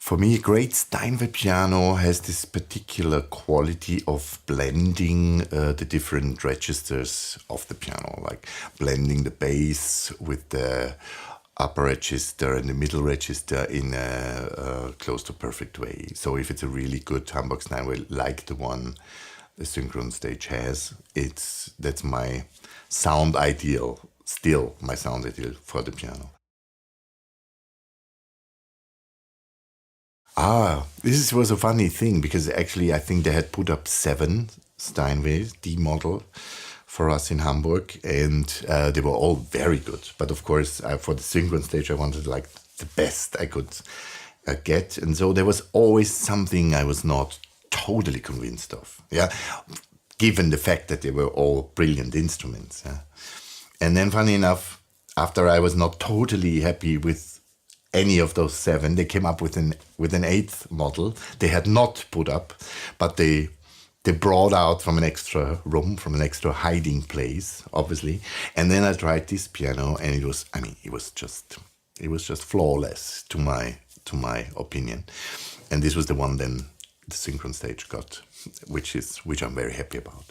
For me, a great Steinway piano has this particular quality of blending the different registers of the piano, like blending the bass with the upper register and the middle register in a close to perfect way. So if it's a really good Hamburg Steinway, like the one the Synchron Stage has, that's my sound ideal, still my sound ideal for the piano. This was a funny thing because actually I think they had put up 7 Steinways, D model, for us in Hamburg, and they were all very good. But of course, for the Synchron Stage, I wanted like the best I could get, and so there was always something I was not totally convinced of. Yeah, given the fact that they were all brilliant instruments. Yeah? And then, funny enough, after I was not totally happy with any of those 7, they came up with an 8th model. They had not put up, but they brought out from an extra room, from an extra hiding place, obviously. And then I tried this piano, and it was just flawless to my opinion. And this was the one then the Synchron Stage got, which I'm very happy about.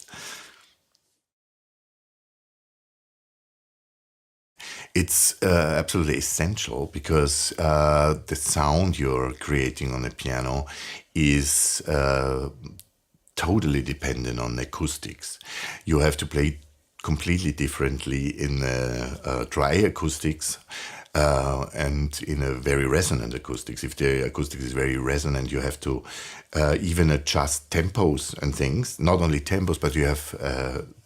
It's absolutely essential because the sound you're creating on a piano is totally dependent on acoustics. You have to play completely differently in dry acoustics and in a very resonant acoustics. If the acoustics is very resonant, you have to even adjust tempos and things. Not only tempos, but you have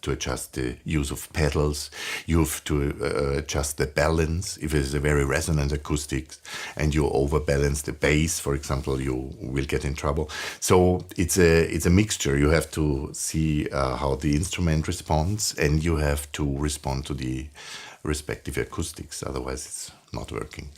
to adjust the use of pedals. You have to adjust the balance. If it's a very resonant acoustics and you overbalance the bass, for example, you will get in trouble. So it's a mixture. You have to see how the instrument responds, and you have to respond to the respective acoustics. Otherwise, it's not working.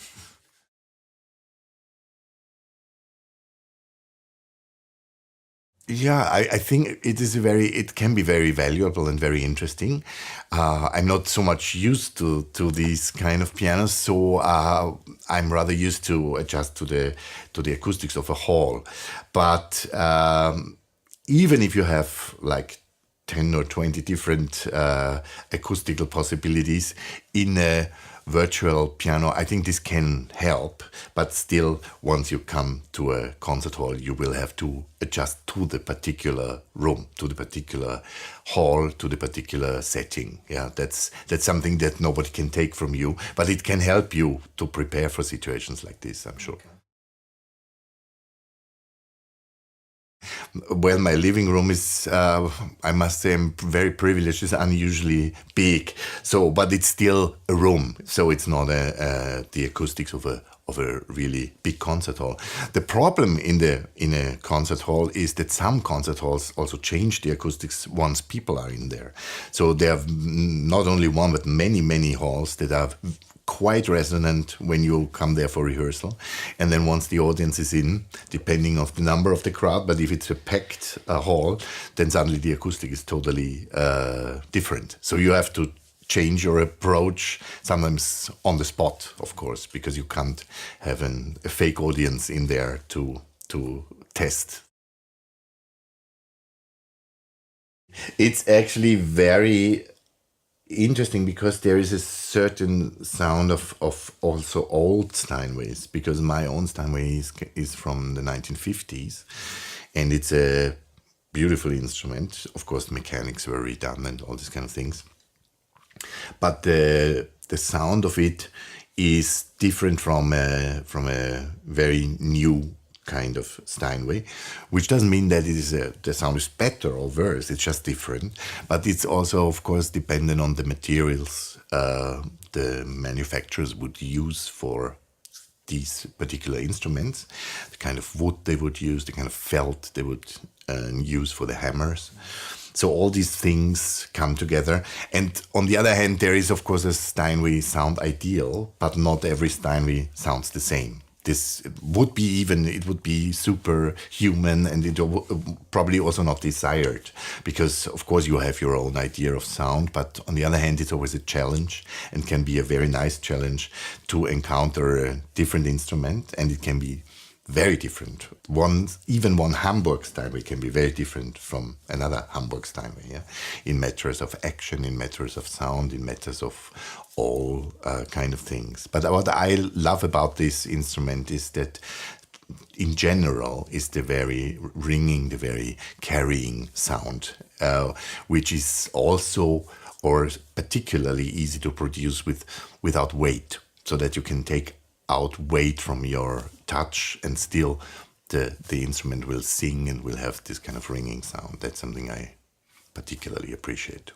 Yeah, I think it can be very valuable and very interesting. I'm not so much used to these kind of pianos, so I'm rather used to adjust to the acoustics of a hall. But even if you have like 10 or 20 different acoustical possibilities in a virtual piano, I think this can help. But still, once you come to a concert hall, you will have to adjust to the particular room, to the particular hall, to the particular setting. Yeah, that's something that nobody can take from you, but it can help you to prepare for situations like this, I'm sure. Well, my living room is, I must say, I'm very privileged. It's unusually big. So, but it's still a room. So it's not the acoustics of a really big concert hall. The problem in a concert hall is that some concert halls also change the acoustics once people are in there. So there are not only one, but many halls that are quite resonant when you come there for rehearsal, and then once the audience is in, depending on the number of the crowd, but if it's a packed hall, then suddenly the acoustic is totally different. So you have to change your approach, sometimes on the spot, of course, because you can't have a fake audience in there to test. It's actually very interesting because there is a certain sound of also old Steinways, because my own Steinway is from the 1950s, and it's a beautiful instrument. Of course, the mechanics were redone and all these kind of things, but the sound of it is different from a very new kind of Steinway, which doesn't mean that the sound is better or worse. It's just different. But it's also, of course, dependent on the materials the manufacturers would use for these particular instruments, the kind of wood they would use, the kind of felt they would use for the hammers. So all these things come together. And on the other hand, there is, of course, a Steinway sound ideal, but not every Steinway sounds the same. This would be superhuman, and it probably also not desired, because of course you have your own idea of sound, but on the other hand it's always a challenge, and can be a very nice challenge to encounter a different instrument, and it can be very different. Even one Hamburg Steinway can be very different from another Hamburg Steinway. Yeah? In matters of action, in matters of sound, in matters of all kind of things. But what I love about this instrument is that in general is the very ringing, the very carrying sound, which is also or particularly easy to produce without weight, so that you can take out weight from your touch and still the instrument will sing and will have this kind of ringing sound. That's something I particularly appreciate.